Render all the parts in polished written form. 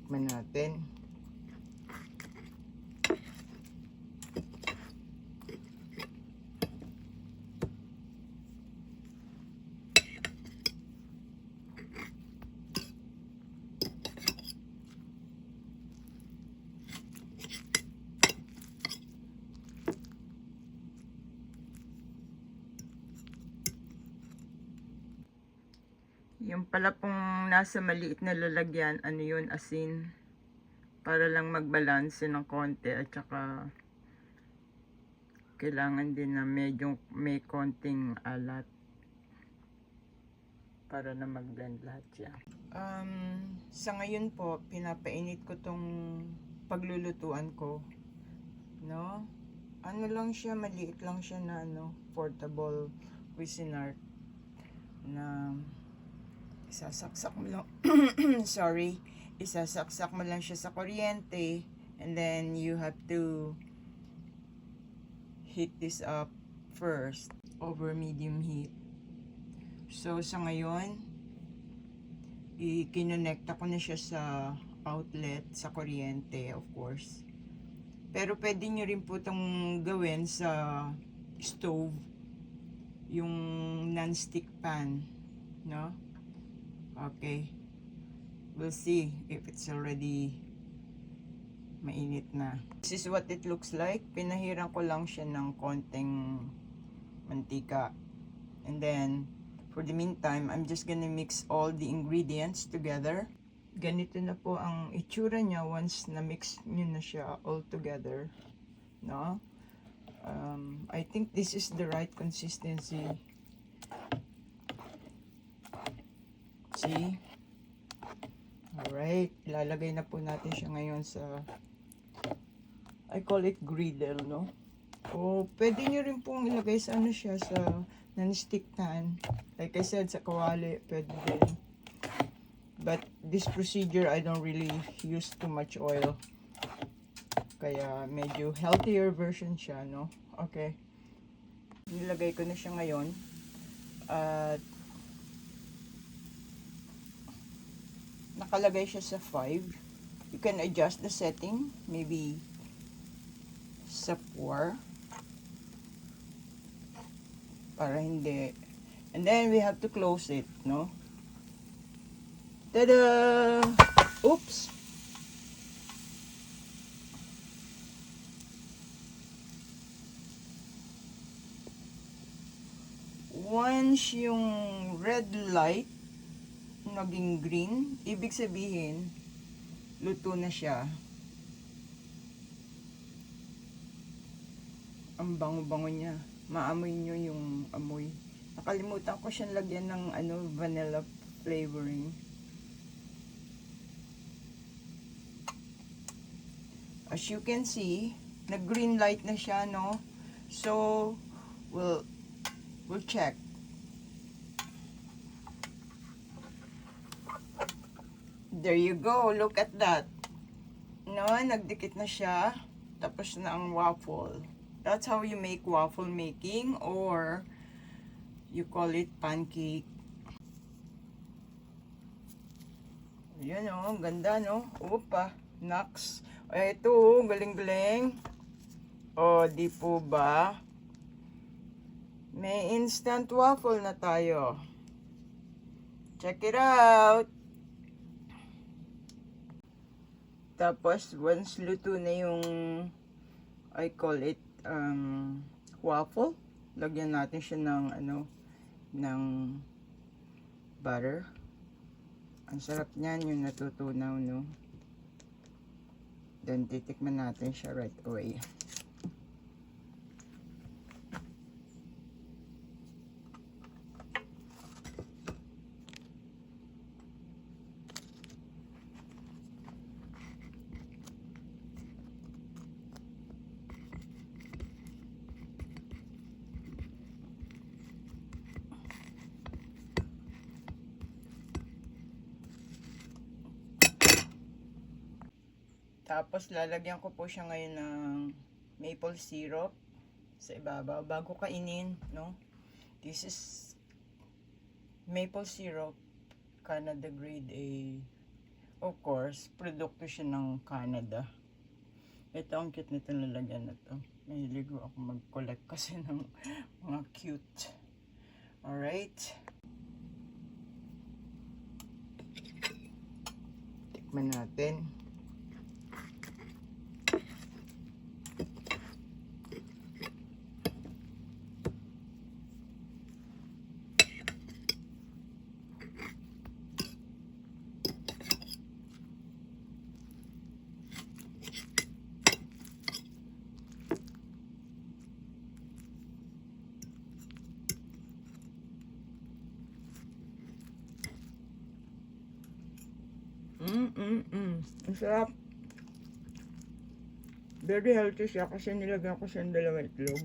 Tikman natin. Yung pala pong nasa maliit na lalagyan, ano yun, asin. Para lang magbalanse ng konti at saka kailangan din na medyo may konting alat para na mag-blend lahat siya. Sa ngayon po, pinapainit ko tong paglulutuan ko. No? Ano lang siya, maliit lang siya na portable Cuisinart na isasaksak mo lang sorry, isasaksak mo lang siya sa kuryente and then you have to heat this up first over medium heat. So sa ngayon ikinonekta ko na siya sa outlet sa kuryente, of course, pero pwede nyo rin po itong gawin sa stove, yung non-stick pan, no? Okay, we'll see if it's already mainit na. This is what it looks like. Pinahiran ko lang siya ng konting mantika. And then, for the meantime, I'm just gonna mix all the ingredients together. Ganito na po ang itsura niya once na-mix nyo na siya all together. No? I think this is the right consistency. See? Alright, ilalagay na po natin siya ngayon sa, I call it griddle, no? O pwede nyo rin pong ilagay sa siya, sa non-stick pan. Like I said, sa kawali, pwede din. But this procedure, I don't really use too much oil. Kaya medyo healthier version siya, no? Okay. Nilagay ko na siya ngayon. At nakalagay siya sa 5. You can adjust the setting, maybe sa 4 para hindi. And then we have to close it, no? Tada! Oops! Once yung red light naging green, ibig sabihin luto na siya. Ang bango-bango niya. Maamoy nyo yung amoy. Nakalimutan ko siyang lagyan ng vanilla flavoring. As you can see, nag-green light na siya, no? So, we'll check. There you go. Look at that. No, nagdikit na siya. Tapos na ang waffle. That's how you make waffle making, or you call it pancake. Ayan o, ganda no? Opa, naks. Ay, ito o, galing-galing. O, di po ba? May instant waffle na tayo. Check it out. Tapos, once luto na yung, I call it, waffle, lagyan natin siya ng, ng butter. Ang sarap niyan, yung natutunaw, no? Then, titikman natin siya right away. Tapos lalagyan ko po siya ngayon ng maple syrup sa ibabaw bago kainin, no? This is maple syrup, Canada grade A Of course, produkto siya ng Canada. Ito ang cute nito lalagyan na to. Mahilig ako mag-collect kasi ng mga cute. Alright. Tikman natin. Ang sarap. Very healthy siya kasi nilagyan ko siya ng 2 itlog.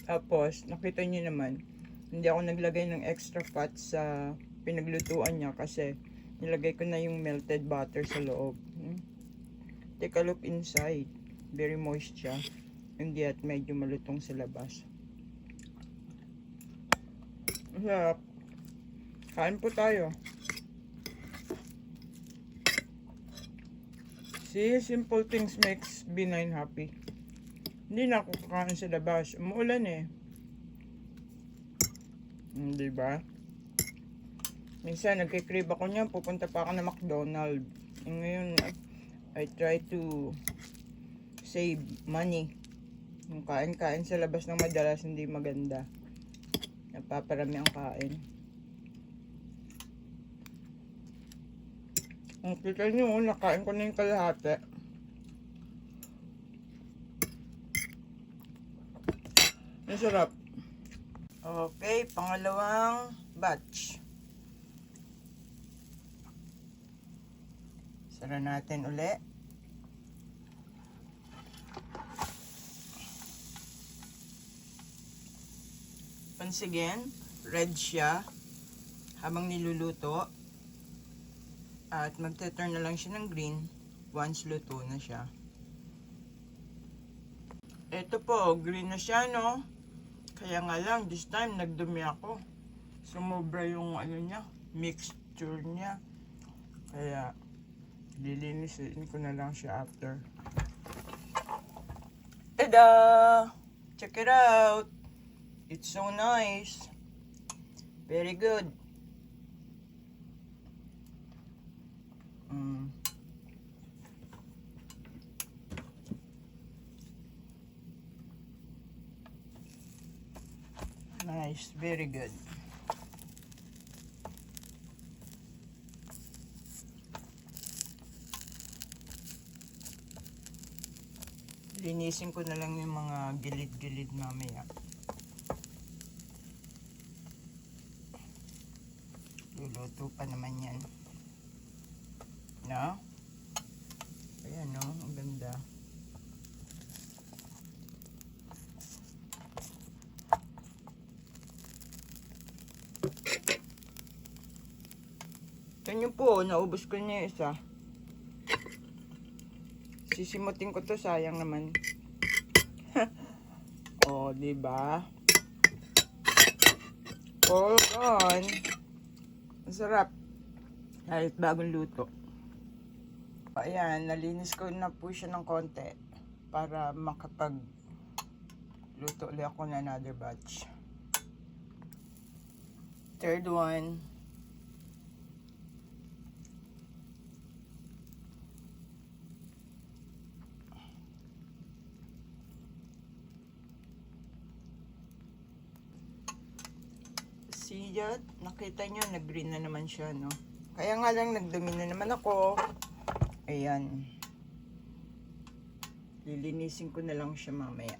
Tapos, nakita niyo naman, hindi ako naglagay ng extra fat sa pinaglutuan niya kasi nilagay ko na yung melted butter sa loob. Take a look inside. Very moist siya. Hindi at medyo malutong sa labas. Ang sarap. Kain po tayo. See, simple things makes B9 happy. Hindi na ako kakain sa labas. Umuulan eh. Diba? Minsan, nagkikrib ako niyan. Pupunta pa ako na McDonald's. Ngayon, I try to save money. Yung kain-kain sa labas ng madalas, hindi maganda. Napaparami ang kain. Ang kita nyo, nakain ko na yung kalahati. Ang sarap. Okay, pangalawang batch. Sara natin uli. Once again, red siya habang niluluto. At magte-turn na lang siya ng green once luto na siya. Ito po, green na siya, no? Kaya nga lang, this time nagdumi ako. Sumobra yung ano niya, mixture niya. Kaya, lilinisin ko na lang siya after. Tada! Check it out! It's so nice. Very good. Nice, very good. Linisin ko na lang yung mga gilid-gilid mamaya. Luluto pa naman yan. No? Ayan, no? Ang ganda. Ganyan po, naubos ko niya isa. Sisimutin ko to, sayang naman. Oh, diba? Hold on. Masarap. Kahit bagong luto. Ayan, nalinis ko na po siya ng konti para makapag luto ulit ako na another batch. Third one. See that? Nakita nyo, nag-green na naman siya, no? Kaya nga lang, nagdumi na naman ako. Ayan. Lilinisin ko na lang siya mamaya.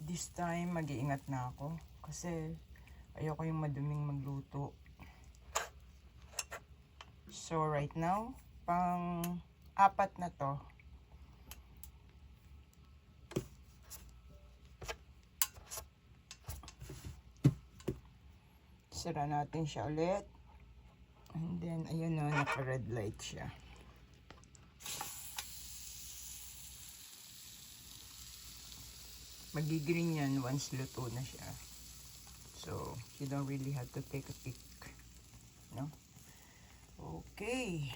This time, mag-iingat na ako. Kasi, ayoko yung maduming magluto. So, right now, pang-apat na to. Sara natin siya ulit. And then, ayun na, naka-red light siya. Magigreen yan once luto na siya. So, you don't really have to take a peek. No? Okay.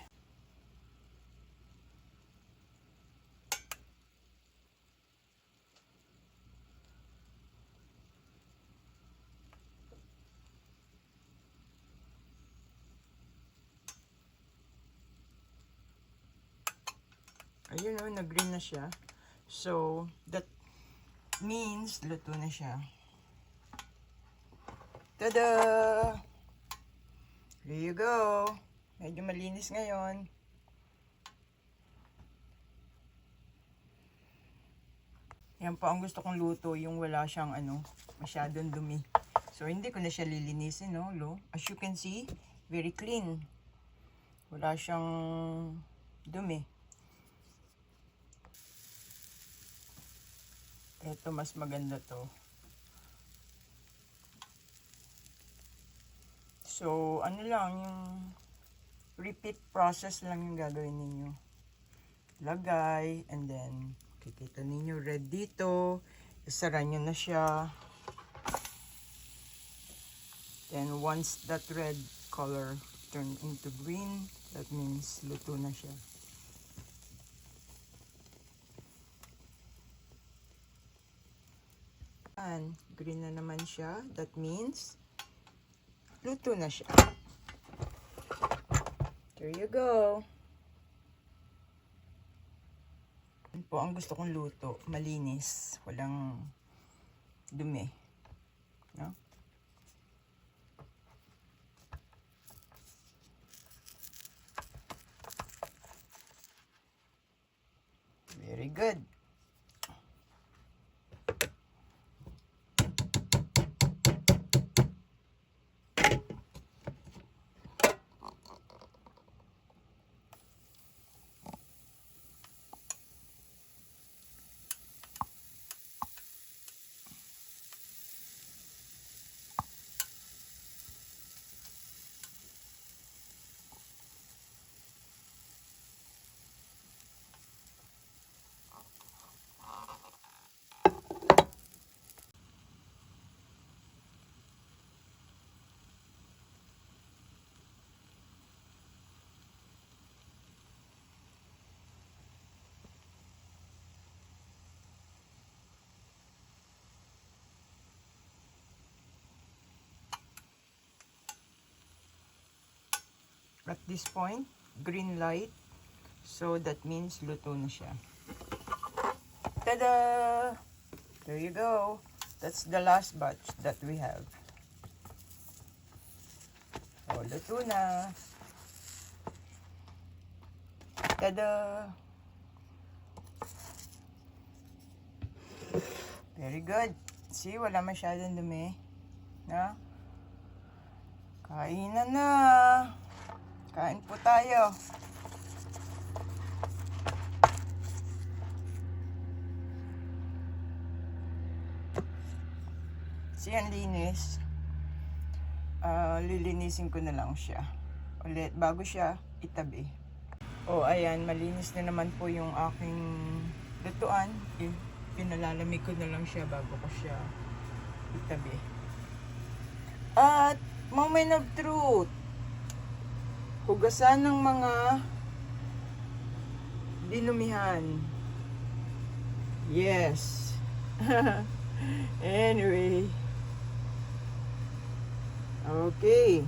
Ayun o, nag-green na siya. So, that means luto na siya. Tada! There you go. Medyo malinis ngayon. Yan po ang gusto kong luto, yung wala siyang masyadong dumi. So, hindi ko na siya lilinisin, no? As you can see, very clean. Wala siyang dumi. Ito, mas maganda to. So, ano lang, yung repeat process lang yung gagawin ninyo. Lagay, and then, kikita ninyo red dito. Isara nyo na siya. Then, once that red color turn into green, that means luto na siya. And green na naman siya. That means luto na siya. There you go. Yan po ang gusto kong luto. Malinis. Walang dumi. No? Very good. At this point, green light. So that means luto na siya. Tada! There you go. That's the last batch that we have. So, luto na. Tada! Very good. See, wala masyadong dumi. Na? Kainan na. Kain po tayo. See, ang linis. Lilinisin ko na lang siya. Ulit, bago siya itabi. Oh, ayan, malinis na naman po yung aking lutuan. Pinalalamig ko na lang siya bago ko siya itabi. At, moment of truth. Hugasan ng mga dinumihan. Yes. Anyway. Okay.